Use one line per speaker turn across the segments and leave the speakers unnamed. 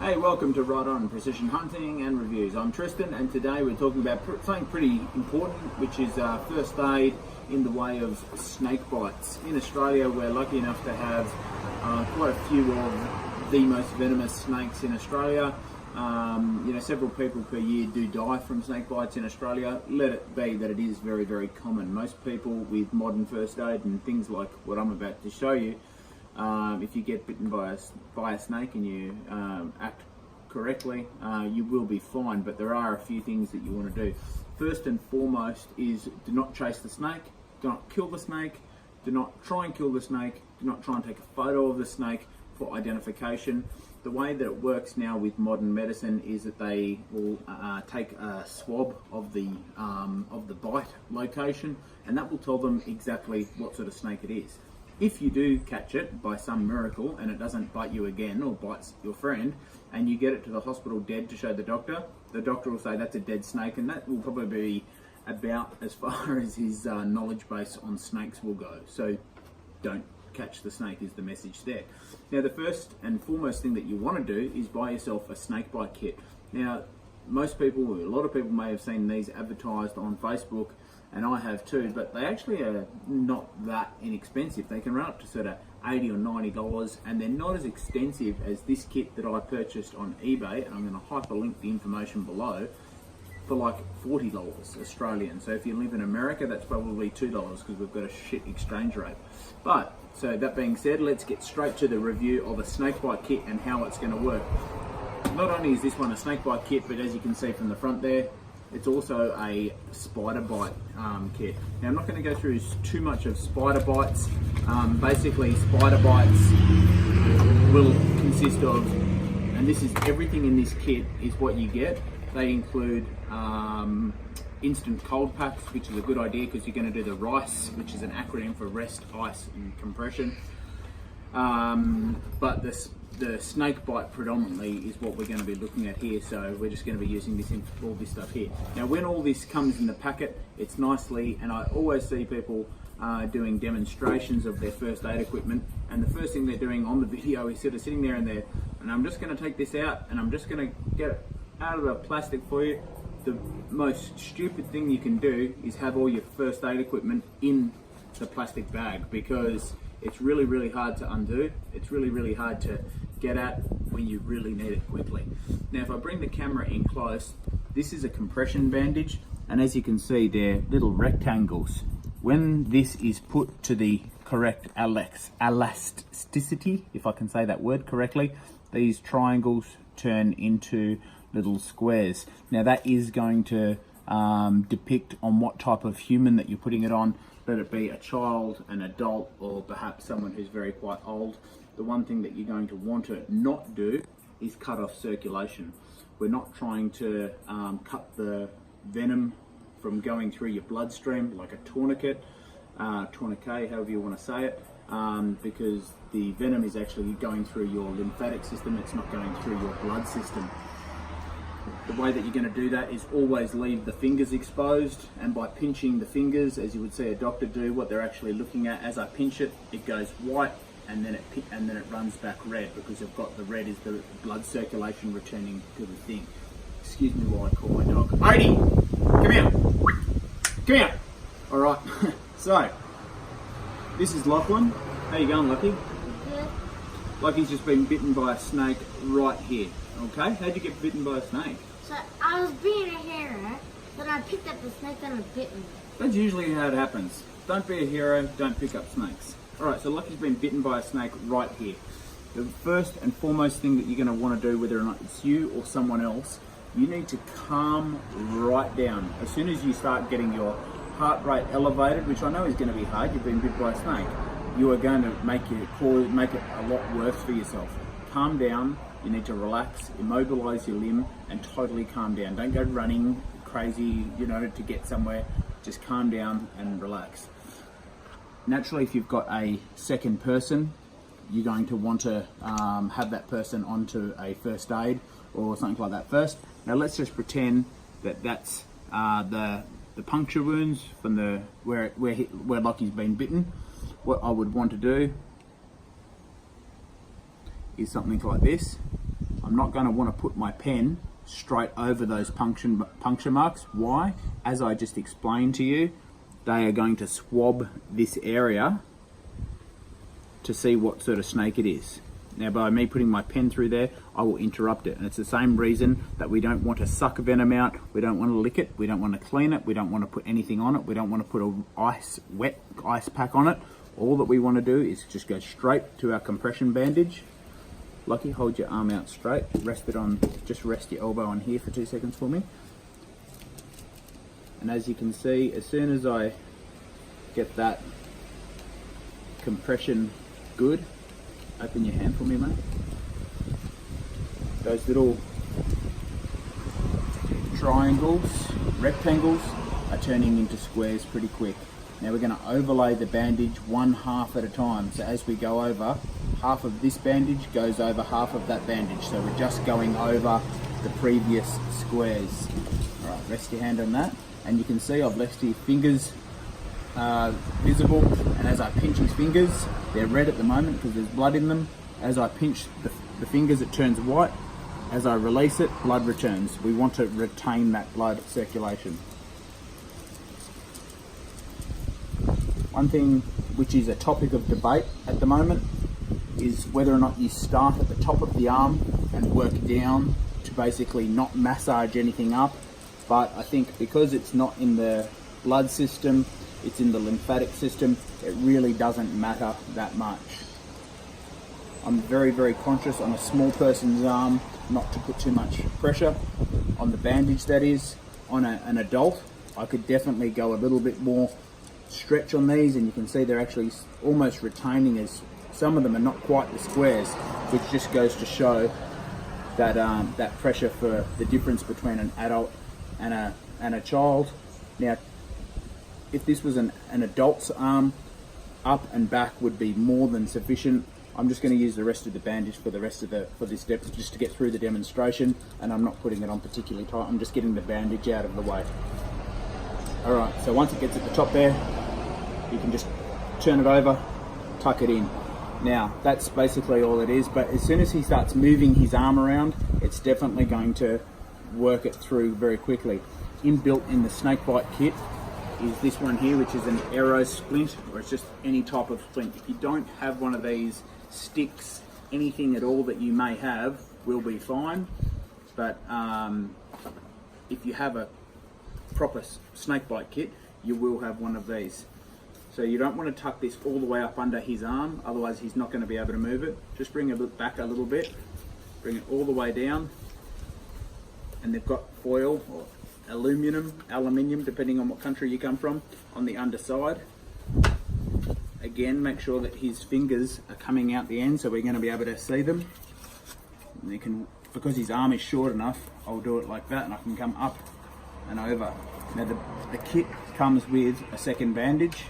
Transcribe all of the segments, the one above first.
Hey, welcome to Right On Precision Hunting and Reviews. I'm Tristan, and today we're talking about something pretty important, which is first aid in the way of snake bites. In Australia, we're lucky enough to have quite a few of the most venomous snakes in Australia. Several people per year do die from snake bites in Australia. Let it be that it is very, very common. Most people with modern first aid and things like what I'm about to show you, if you get bitten by a snake and you act correctly, you will be fine, but there are a few things that you want to do. First and foremost is do not chase the snake, do not kill the snake, do not try and kill the snake, do not try and take a photo of the snake for identification. The way that it works now with modern medicine is that they will take a swab of the bite location, and that will tell them exactly what sort of snake it is. If you do catch it by some miracle and it doesn't bite you again or bites your friend, and you get it to the hospital dead to show the doctor will say that's a dead snake, and that will probably be about as far as his knowledge base on snakes will go. So don't catch the snake is the message there. Now, the first and foremost thing that you want to do is buy yourself a snake bite kit. Now, a lot of people may have seen these advertised on Facebook, and I have too, but they actually are not that inexpensive. They can run up to sort of $80 or $90, and they're not as expensive as this kit that I purchased on eBay, and I'm going to hyperlink the information below, for like $40 Australian. So if you live in America, that's probably $2 because we've got a shit exchange rate. But, so that being said, let's get straight to the review of a snakebite kit and how it's going to work. Not only is this one a snakebite kit, but as you can see from the front there, it's also a spider bite kit. Now, I'm not going to go through too much of spider bites. Basically, spider bites will consist of, and this is everything in this kit is what you get. They include instant cold packs, which is a good idea because you're going to do the RICE, which is an acronym for rest, ice, and compression. But the snake bite predominantly is what we're going to be looking at here, so we're just going to be using all this stuff here. Now, when all this comes in the packet, it's nicely, and I always see people doing demonstrations of their first aid equipment, and the first thing they're doing on the video is sort of sitting there and I'm just going to take this out and I'm just going to get it out of the plastic for you. The most stupid thing you can do is have all your first aid equipment in the plastic bag, because it's really, really hard to undo. It's really, really hard to get at when you really need it quickly. Now, if I bring the camera in close, this is a compression bandage, and as you can see, they're little rectangles. When this is put to the correct elasticity, if I can say that word correctly, these triangles turn into little squares. Now, that is going to depict on what type of human that you're putting it on, let it be a child, an adult, or perhaps someone who's very quite old. The one thing that you're going to want to not do is cut off circulation. We're not trying to cut the venom from going through your bloodstream like a tourniquet, tourniquet, however you want to say it, because the venom is actually going through your lymphatic system, it's not going through your blood system. The way that you're going to do that is always leave the fingers exposed, and by pinching the fingers, as you would see a doctor do, what they're actually looking at, as I pinch it, it goes white, and then it runs back red, because I've got the red is the blood circulation returning to the thing. Excuse me while I call my dog. Odie, come here. Come here. All right. So, this is Lachlan. How you going, Lucky?
Good.
Lucky's just been bitten by a snake right here. Okay, how'd you get bitten by a snake?
So I was being a hero, then I picked up the snake and it bit me.
That's usually how it happens. Don't be a hero, don't pick up snakes. Alright, so Lucky's been bitten by a snake right here. The first and foremost thing that you're going to want to do, whether or not it's you or someone else, you need to calm right down. As soon as you start getting your heart rate elevated, which I know is going to be hard, you've been bitten by a snake, you are going to make it a lot worse for yourself. Calm down. You need to relax, immobilize your limb, and totally calm down. Don't go running crazy, to get somewhere. Just calm down and relax. Naturally, if you've got a second person, you're going to want to have that person onto a first aid or something like that first. Now, let's just pretend that that's the puncture wounds from where Lucky's been bitten. What I would want to do is something like this. I'm not going to want to put my pen straight over those puncture marks. Why? As I just explained to you, they are going to swab this area to see what sort of snake it is. Now, by me putting my pen through there, I will interrupt it. And it's the same reason that we don't want to suck venom out. We don't want to lick it. We don't want to clean it. We don't want to put anything on it. We don't want to put a wet ice pack on it. All that we want to do is just go straight to our compression bandage. Lucky, hold your arm out straight. Just rest your elbow on here for 2 seconds for me. And as you can see, as soon as I get that compression good, open your hand for me, mate. Those little triangles, rectangles, are turning into squares pretty quick. Now we're going to overlay the bandage 1/2 at a time. So as we go over, half of this bandage goes over half of that bandage. So we're just going over the previous squares. All right, rest your hand on that. And you can see I've left your fingers visible. And as I pinch his fingers, they're red at the moment because there's blood in them. As I pinch the fingers, it turns white. As I release it, blood returns. We want to retain that blood circulation. One thing which is a topic of debate at the moment is whether or not you start at the top of the arm and work down to basically not massage anything up. But I think because it's not in the blood system, it's in the lymphatic system, it really doesn't matter that much. I'm very, very conscious on a small person's arm not to put too much pressure on the bandage, that is. On an adult, I could definitely go a little bit more stretch on these, and you can see they're actually almost retaining, as some of them are not quite the squares, which just goes to show that that pressure for the difference between an adult and a child. Now, if this was an adult's arm, up and back would be more than sufficient. I'm just going to use the rest of the bandage for this depth, just to get through the demonstration, and I'm not putting it on particularly tight. I'm just getting the bandage out of the way. All right, so once it gets at the top there, you can just turn it over, tuck it in. Now, that's basically all it is, but as soon as he starts moving his arm around, it's definitely going to work it through very quickly. Inbuilt in the snakebite kit is this one here, which is an Aero splint, or it's just any type of splint. If you don't have one of these sticks, anything at all that you may have will be fine, but if you have a proper snakebite kit, you will have one of these. So you don't want to tuck this all the way up under his arm, otherwise he's not going to be able to move it. Just bring it back a little bit, bring it all the way down, and they've got foil or aluminium, depending on what country you come from, on the underside. Again, make sure that his fingers are coming out the end, so we're going to be able to see them. And you can, because his arm is short enough, I'll do it like that, and I can come up and over. Now the kit comes with a second bandage.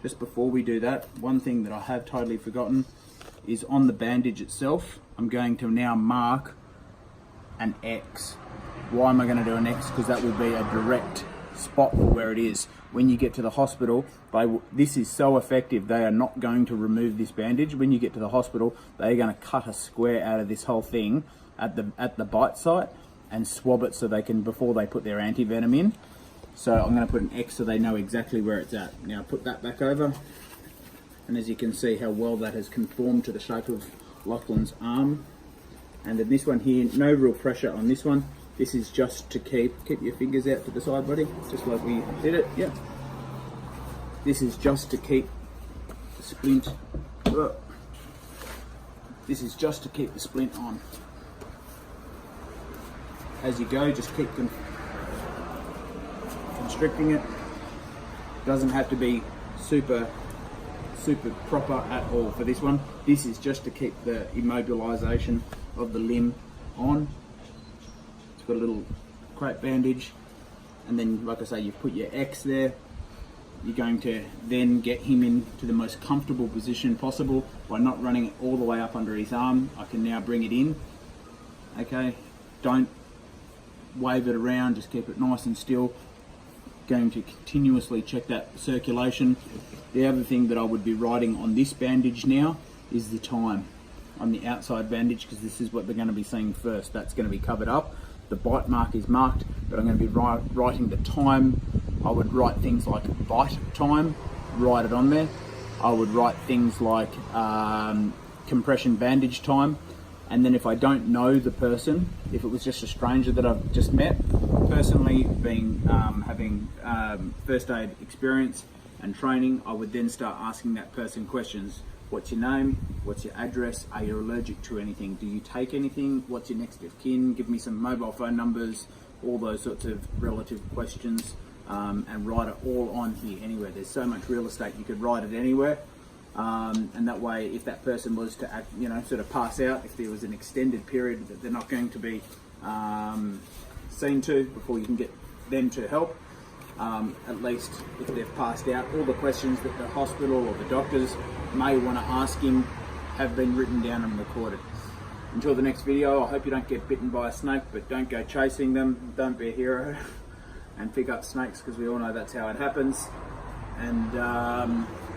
Just before we do that, one thing that I have totally forgotten is on the bandage itself, I'm going to now mark an X. Why am I going to do an X? Because that will be a direct spot for where it is. When you get to the hospital, this is so effective, they are not going to remove this bandage. When you get to the hospital, they're going to cut a square out of this whole thing at the bite site and swab it so they can, before they put their anti-venom in. So I'm going to put an X so they know exactly where it's at. Now put that back over, and as you can see how well that has conformed to the shape of Lachlan's arm. And then this one here, no real pressure on this one. This is just to keep your fingers out to the side, buddy, just like we did it. Yeah. This is just to keep the splint. This is just to keep the splint on. As you go, just keep constricting it. Doesn't have to be super proper at all for this one. This is just to keep the immobilization of the limb on. It's got a little crepe bandage, and then, like I say, you put your X there. You're going to then get him into the most comfortable position possible by not running it all the way up under his arm. I can now bring it in. Okay, don't wave it around, just keep it nice and still. Going to continuously check that circulation. The other thing that I would be writing on this bandage now is the time. on the outside bandage, because this is what they're going to be seeing first. That's going to be covered up. The bite mark is marked, but I'm going to be writing the time. I would write things like bite time, write it on there. I would write things like compression bandage time. And then if I don't know the person, if it was just a stranger that I've just met, personally having first aid experience and training, I would then start asking that person questions. What's your name? What's your address? Are you allergic to anything? Do you take anything? What's your next of kin? Give me some mobile phone numbers, all those sorts of relative questions, and write it all on here anywhere. There's so much real estate, you could write it anywhere. And that way, if that person was to act, sort of pass out, if there was an extended period that they're not going to be seen to before you can get them to help, at least if they've passed out, all the questions that the hospital or the doctors may want to ask him have been written down and recorded. Until the next video, I hope you don't get bitten by a snake, but don't go chasing them, don't be a hero, and pick up snakes, because we all know that's how it happens. And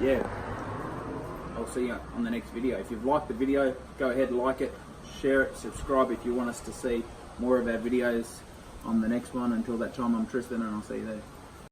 yeah. I'll see you on the next video. If you've liked the video, go ahead and like it, share it, subscribe if you want us to see more of our videos on the next one. Until that time, I'm Tristan, and I'll see you there.